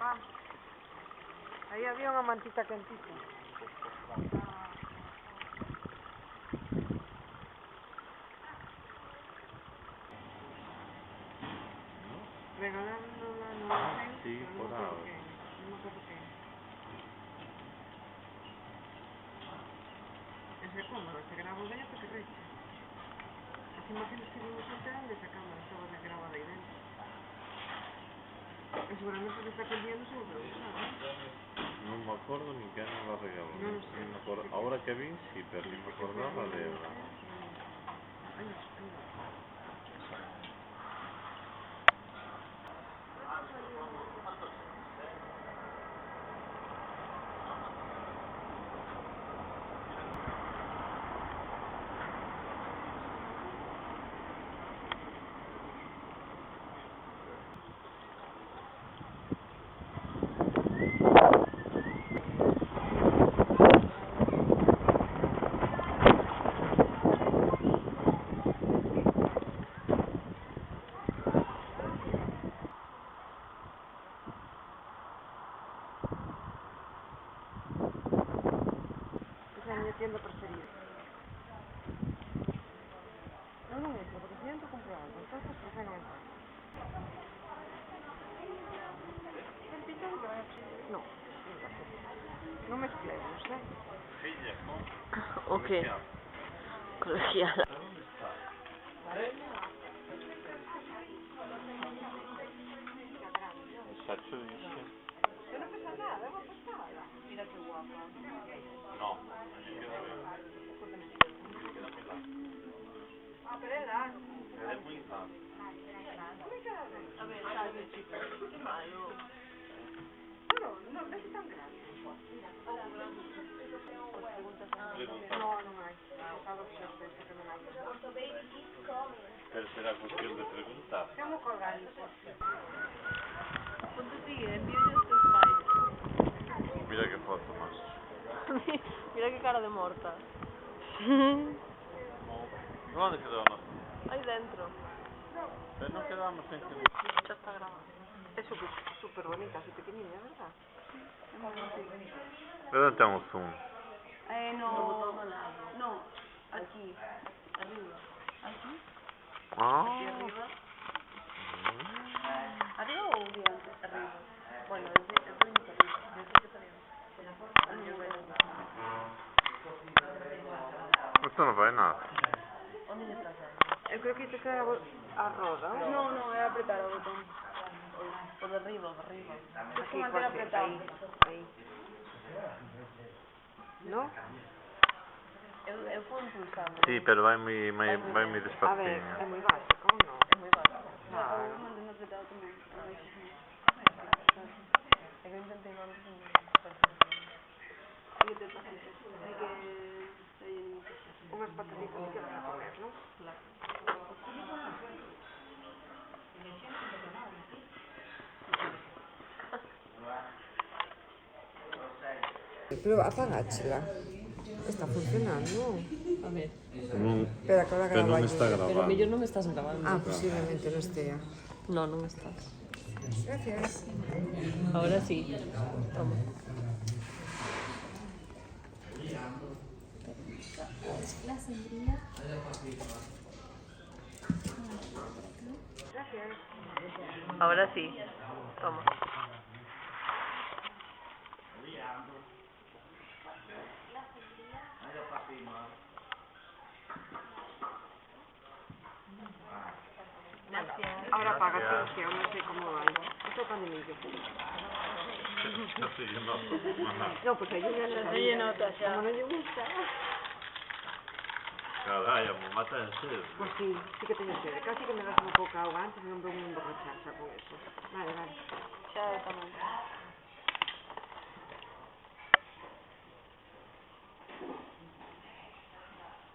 Ah. Aí había unha mantita quentita. Regalándola no sí, por ahora. No me acuerdo qué. Ese cómodo, se grabó de ella porque reche. As imágenes que vimos eran de esa cámara, estaba grabada aí dentro. E seguramente se está aquel día no se volvió a usar, ¿no? No me acuerdo ni quién me la regaló. No lo sé. Ni me acuerdo. Ahora que vi, sí, pero ni me acordaba de ella. Esa é a minha tienda preferida. Eu non entro, porque se entro compro algo, entonces prefiero non entrar. No, non mezclemos, Ella, ¿no? ¿O qué? Colegiala. ¿Dónde está? Está chulísimo. Eu non pesa nada, é unha pasada. Mira que guapa. No, me queda bien. Me queda muy largo. Ah, pero é largo. Es muy largo. Como é que era ben? A ver, sabe, chico. Qué malo. Bueno, non é tan grande. Pregunta. No, non hai. Estaba xa penso que non hai. Pero será cuestión de preguntar. Como colgar iso? Ponte ti, envío yo estos pais. Mira qué foto más. Mira qué cara de morta. ¿Dónde quedó? Ahí dentro. Pero no quedamos en que... Ya está grabado. É super bonita, así pequeniña, verdad? ¿Dónde estamos un? No, aquí, arriba. ¿Aquí? Ah. Aquí arriba. ¿Arriba o un día antes? Arriba. Bueno, es de arriba. Desde que salimos. Esto no vale nada. ¿Dónde estás ahí? Eu creo que isto era a roda. No, era apretar el botón. O de arriba, o de arriba. Es como mantener apretado. Aí. ¿No? Eu fui impulsando. Sí, pero va muy muy despacio. A ver, é moi básico, ou non? Es muy básico. Claro. Eu mantendo apretado tamén. É que eu intentei no antes. Hay que Unhas patatitas que vas a comer, non? Claro. Pero apagáchela. Está funcionando. A ver. Espera, que ahora Pero graba no me yo. está grabando. Pero mellor non me estás grabando. Ah, posiblemente non estea. No, non estás. Gracias. Ahora sí. Toma. La sandría. Gracias. Ahora sí. Toma. Gracias. Ahora apaga, que eu non sei como vai. Isto é pandemia. No sé, yo no. No, pues aí non Ella nota xa. Como non lle gusta. Caray, me mata en serio. Pues sí que teño sede. Casi que me das unha pouca auga antes, non vou me emborrachar xa con eso. Vale. Xa eu tamén.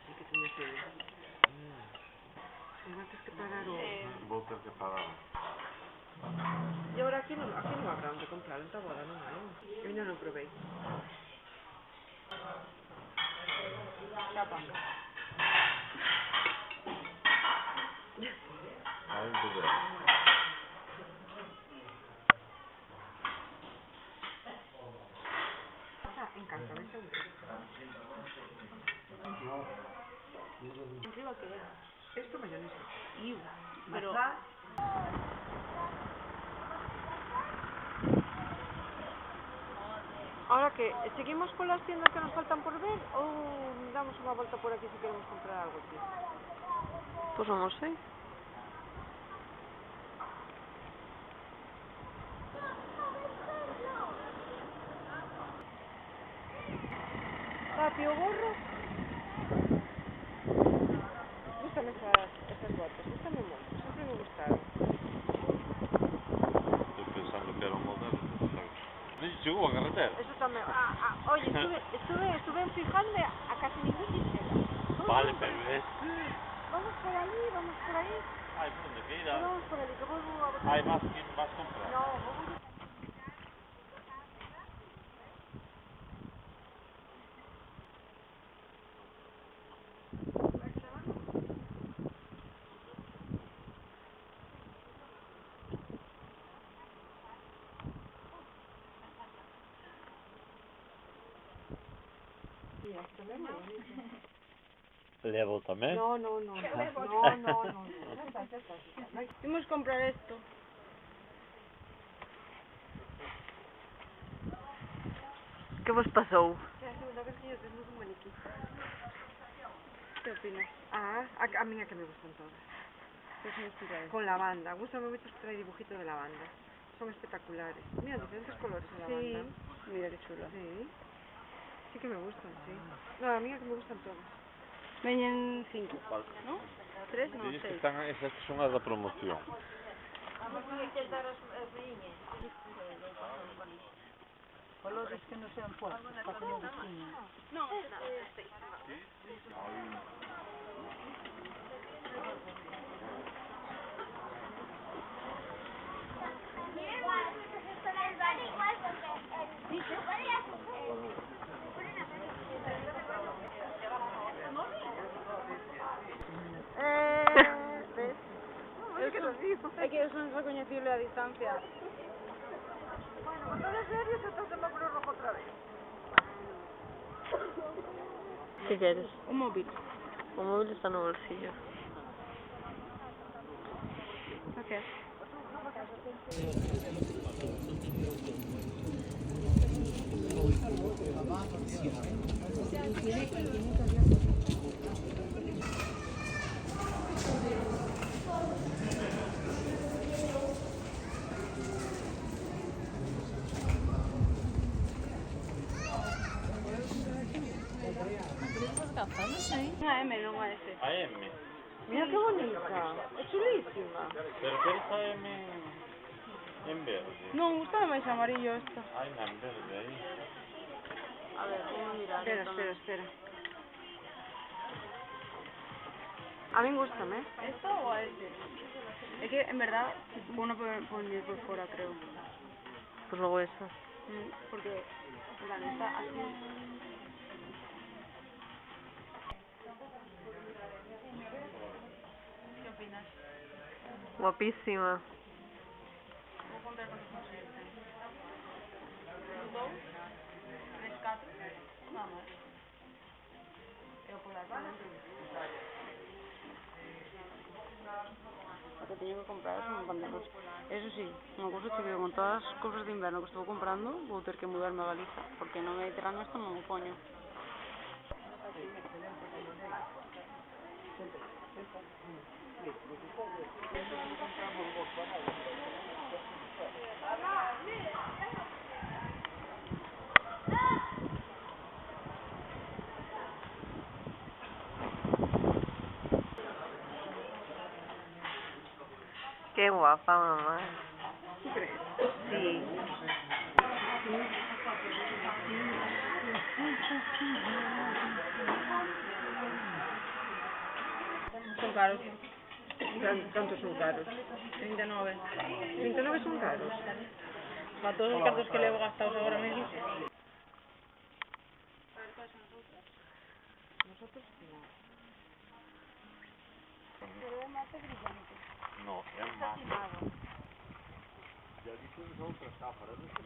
Sí que teño sede. Igual tens que pagar o... Vou ter que pagar. E agora aquí non habrá onde comprar, entón agora non hai. Eu ainda non provei. Xa paso. Ahí tú ves. 30 euros. Arriba que era. Esto mayonesa. Iu. Pero... Pero... Ahora que, seguimos con las tiendas que nos faltan por ver o damos una vuelta por aquí si queremos comprar algo aquí? Pues no sé. Patio gorro. Gústame esas botas, gústame mucho, siempre me gustaron. Estoy pensando que era un modelo. ¿No llegó a carretera? Eso también. Oye, estuve en fijarme a casi ningún dinero. Vale, pero es... Vamos por ahí, vamos por ahí. Ay, ¿por dónde que ir? Vamos por ahí, que vuelvo a ver. Hay más que vas a comprar. No, voy a... ¿Levo también? No. Ya está. Vamos a comprar esto. ¿Qué vos pasó? Es la segunda vez que yo desnudo un maniquí. ¿Qué opinas? A mí que me gustan todas. Con lavanda. Gústame mucho que trae dibujito de lavanda. Son espectaculares. Mira, diferentes colores de lavanda. Sí. Mira qué chulo. Sí. Sí que me gustan, sí. No, a mí que me gustan todas. Venían 5, ¿no? 3, no, Dices que 6. están, esas que son as da promoción. Colores que no sean fuertes, para que no distinguen. No, ¿Ves? Es que eso es reconocible a distancia. Bueno, con todo serio se trata de color rojo otra vez. ¿Qué quieres? Un móvil. Un móvil está en el bolsillo. Ok. Una M, no una S. AM. Mira qué bonita. Es chulísima. Pero quieres AM en verde. No, me gusta más amarillo esto. Ay, no, en verde ahí. A ver, vamos a mirar. Espera. A mí me gustan, ¿eh? ¿Esto o a este? Es que en verdad, bueno poner por fuera, creo. Pues luego esa. Porque, en plan, está así. ¿Qué opinas? Guapísima. Voy a comprar cosas más simples. ¿Dos? ¿Tres catos? Nada más. Pero por las manos. Lo que tenía que comprar son pantalones. Eso sí, una cosa que con todas las cosas de invierno que estuve comprando, voy a tener que mudarme a Galicia, porque no me traen esto, no me coño. Qué guapa, mamá. ¿Tú crees? Sí. Son caros. ¿Cuántos son caros? 39. 29 son caros. Para todos los cartos que le he gastado ahora mismo. Nosotros no. No, es más. Nada. Ya dije nosotros, está, para no se